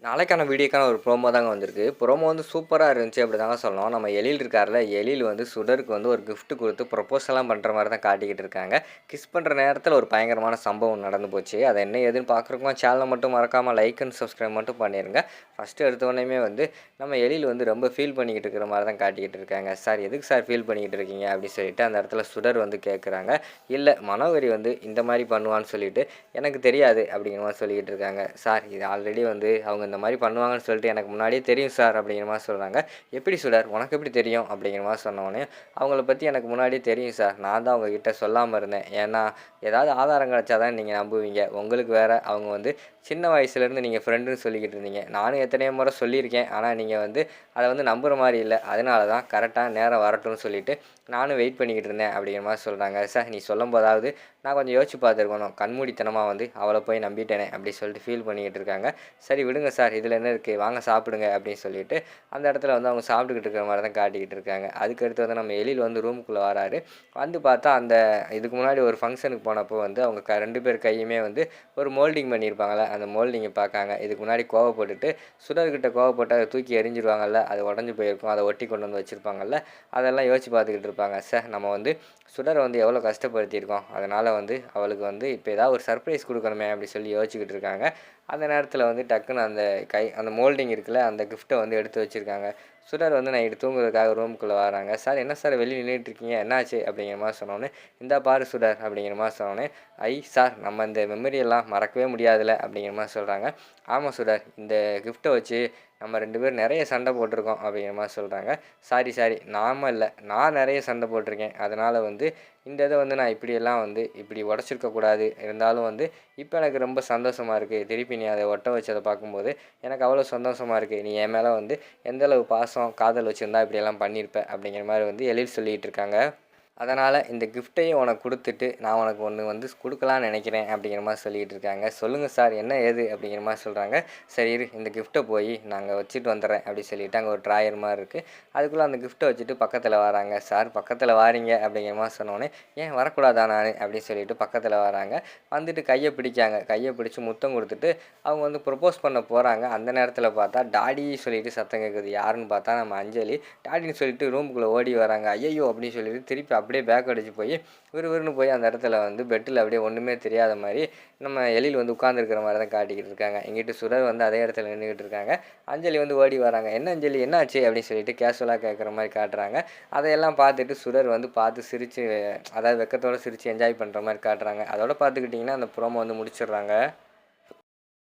நாளைக்கான வீடியோக்கான ஒரு ப்ரோமோ தாங்க வந்திருக்கு. ப்ரோமோ வந்து சூப்பரா இருந்துச்சு அப்படிதாங்க சொல்லணும். நம்ம எழில் இருக்கார்ல, எழில் வந்து சுடருக்கு வந்து ஒரு கிஃப்ட் குடுத்து ப்ரொபோஸ்லாம் பண்ற மாரி தான் காட்டிக்கிட்டு இருக்காங்க. கிஸ் பண்ற நேரத்தில ஒரு பயங்கரமான சம்பவம் நடந்து போச்சு. அது என்ன ஏதுன்னு பார்க்குறவங்க சேனல மட்டும் மறக்காம லைக் அண்ட் சப்ஸ்கிரைப் மட்டும் பண்ணிருங்க. ஃபர்ஸ்ட்டு எடுத்தோனேயுமே வந்து நம்ம எழில் வந்து ரொம்ப ஃபீல் பண்ணிக்கிட்டு இருக்கிற மாரி தான் காட்டிக்கிட்டு இருக்காங்க. "சார் எதுக்கு சார் ஃபீல் பண்ணிக்கிட்டு இருக்கீங்க?" அப்படி சொல்லிட்டு அந்த இடத்துல சுடர் வந்து கேட்குறாங்க. "இல்ல மனோகரி வந்து இந்த மாரி பண்ணுவான்னு சொல்லிட்டு எனக்கு தெரியாது." அப்படிங்கிற மாரி சொல்லிக்கிட்டு இருக்காங்க. "சார் இது ஆல்ரெடி வந்து அவங்க இந்த மாரி பண்ணுவாங்கன்னு சொல்லிட்டு எனக்கு முன்னாடியே தெரியும் சார்." அப்படிங்கிற மாரி சொல்றாங்க. "எப்படி சுடர் உனக்கு எப்படி தெரியும்?" அப்படிங்கிற மாரி சொன்னோனே, "அவங்கள பத்தி எனக்கு முன்னாடியே தெரியும் சார். நான் தான் உங்ககிட்ட சொல்லாம இருந்தேன். ஏன்னா, ஏதாவது ஆதாரம் கிடைச்சா தான் நீங்க நம்புவீங்க. உங்களுக்கு வேற அவங்க வந்து சின்ன வயசுலேருந்து நீங்க ஃப்ரெண்டுன்னு சொல்லிக்கிட்டு இருந்தீங்க. நானும் எத்தனையோ முறை சொல்லியிருக்கேன். ஆனா நீங்க வந்து அத வந்து நம்புற மாரி இல்ல. அதனால தான் கரெக்ட்டா நேரம் வரட்டும்னு சொல்லிட்டு நானும் வெயிட் பண்ணிக்கிட்டு இருந்தேன்." அப்படிங்கிற மாரி சொல்றாங்க. "சார் நீ சொல்லும்போதாவது நான் கொஞ்சம் யோசிச்சு பார்த்துருக்கணும். கண்மூடித்தனமா வந்து அவள போய் நம்பிட்டேனே." அப்படி சொல்லிட்டு ஃபீல் பண்ணிக்கிட்டு இருக்காங்க. "சரி விடுங்க சார். இதில என்ன இருக்கு? வாங்க சாப்பிடுங்க." அப்படின்னு சொல்லிட்டு அந்த இடத்துல வந்து அவங்க சாப்பிட்டுக்கிட்டு இருக்கிற மாரி தான் காட்டிக்கிட்டு இருக்காங்க. அதுக்கடுத்து வந்து நம்ம எழில் வந்து ரூமுக்குள்ள வராரு. வந்து பார்த்தா அந்த இதுக்கு முன்னாடி ஒரு ஃபங்ஷனுக்கு போனப்போ வந்து அவங்க 2 பேர் கையுமே வந்து ஒரு மோல்டிங் பண்ணியிருப்பாங்கல்ல, அந்த மோல்டிங்க பார்க்காங்க. இதுக்கு முன்னாடி கோவப்பட்டுட்டு சுடர்கிட்ட கோவப்பட்டு அத தூக்கி எறிஞ்சிருவாங்கல்ல, அது உடைஞ்சு போயிருக்கும். அத ஒட்டி கொண்டு வந்து வச்சிருப்பாங்கல்ல, அதெல்லாம் யோசிச்சு பார்த்துக்கிட்டு இருப்பாங்க. நம்ம வந்து சுடர வந்து எவ்வளோ கஷ்டப்படுத்தியிருக்கோம். அதனால வந்து அவளுக்கு வந்து இப்ப ஏதாவது ஒரு சர்ப்ரைஸ் குடுக்கணுமே அப்படி சொல்லி யோசிச்சுக்கிட்டு இருக்காங்க. அந்த நேரத்தில வந்து டக்குனு அந்த மோல்டிங் இருக்குல்ல, அந்த கிஃப்ட்ட வந்து எடுத்து வச்சிருக்காங்க. சுடர் வந்து நைட்டு தூங்குறதுக்காக ரூமுக்குள்ள வராங்க. "சார் என்ன சார் வெளிய நின்னுட்டு இருக்கீங்க? என்னாச்சு?" அப்படிங்கிற மாரி சொன்னோனே, "இந்தா பாரு சுடர்" அப்படிங்கிற மாரி சொன்னோனே, "ஐ சார் நம்ம இந்த மெமரி எல்லாம் மறக்கவே முடியாதுல்ல" அப்படிங்கிற மாரி சொல்றாங்க. "ஆமா சுடர், இந்த கிஃப்ட்ட வச்சு நம்ம 2 பேரும் நெறைய சண்ட போட்டுருக்கோம்" அப்படிங்கிற மாரி சொல்றாங்க. சாரி நாம இல்ல, நான் நெறைய சண்ட போட்டுருக்கேன். அதனால வந்து இந்த இத வந்து நான் இப்படியெல்லாம் வந்து இப்படி உடைச்சிருக்க கூடாது. இருந்தாலும் வந்து இப்ப எனக்கு ரொம்ப சந்தோஷமா இருக்கு. திருப்பி நீ அத ஒட்ட வச்சத பார்க்கும்போது எனக்கு அவ்வளோ சந்தோஷமா இருக்கு. நீ என் மேல வந்து எந்த அளவு பாசம், காதல் வச்சிருந்தா இப்படியெல்லாம் பண்ணியிருப்ப அப்படிங்கிற மாரி வந்து எழில் சொல்லிட்டு இருக்காங்க. அதனால இந்த கிஃப்ட்டையும் உனக்கு குடுத்துட்டு, நான் உனக்கு ஒண்ணு வந்து குடுக்கலான்னு நெனைக்கிறேன் அப்படிங்கிற மாரி சொல்லிட்டு இருக்காங்க. "சொல்லுங்க சார் என்ன ஏது?" அப்படிங்கிற மாரி சொல்றாங்க. "சரி இரு இந்த கிஃப்ட்ட போய் நாங்க வச்சுட்டு வந்துர்றேன்" அப்படி சொல்லிட்டு அங்க ஒரு ட்ராயர் மாரி இருக்கு. அதுக்குள்ள அந்த கிஃப்ட்ட வச்சுட்டு பக்கத்துல வராங்க. "சார் பக்கத்துல வாரீங்க" அப்படிங்கிற மாரி சொன்னோனே, "ஏன் வரக்கூடாதா நானு?" அப்படின்னு சொல்லிட்டு பக்கத்துல வராங்க. வந்துட்டு கைய பிடிக்காங்க. கைய பிடிச்சு முத்தம் குடுத்துட்டு அவங்க வந்து ப்ரொபோஸ் பண்ண போறாங்க. அந்த நேரத்துல பார்த்தா டாடி சொல்லிட்டு சத்தம் கேட்குது. யாருன்னு பார்த்தா நம்ம அஞ்சலி. டாடின்னு சொல்லிட்டு ரூமுக்குள்ள ஓடி வராங்க. "ஐயய்யோ!" அப்படின்னு சொல்லிட்டு திருப்பி அப்படியே பேக் அடிச்சு போய் விறுவிறுன்னு போய் அந்த இடத்துல வந்து பெட்ல அப்படியே ஒண்ணுமே தெரியாத மாரி நம்ம எழில் வந்து உட்கார்ந்திருக்கிற மாரி தான் காட்டிக்கிட்டு இருக்காங்க. இங்கிட்டு சுடர் வந்து அதே இடத்துல நின்னுகிட்டு இருக்காங்க. அஞ்சலி வந்து ஓடி வராங்க. "என்ன அஞ்சலி என்னாச்சு?" அப்படின்னு சொல்லிட்டு கேஷுவலா கேட்குற மாரி காட்டுறாங்க. அதையெல்லாம் பார்த்துட்டு சுடர் வந்து பார்த்து சிரிச்சு அதாவது வெட்கத்தோட சிரிச்சு என்ஜாய் பண்ற மாரி காட்டுறாங்க. அதோட பார்த்துக்கிட்டிங்கன்னா அந்த ப்ரோமோ வந்து முடிச்சிடுறாங்க.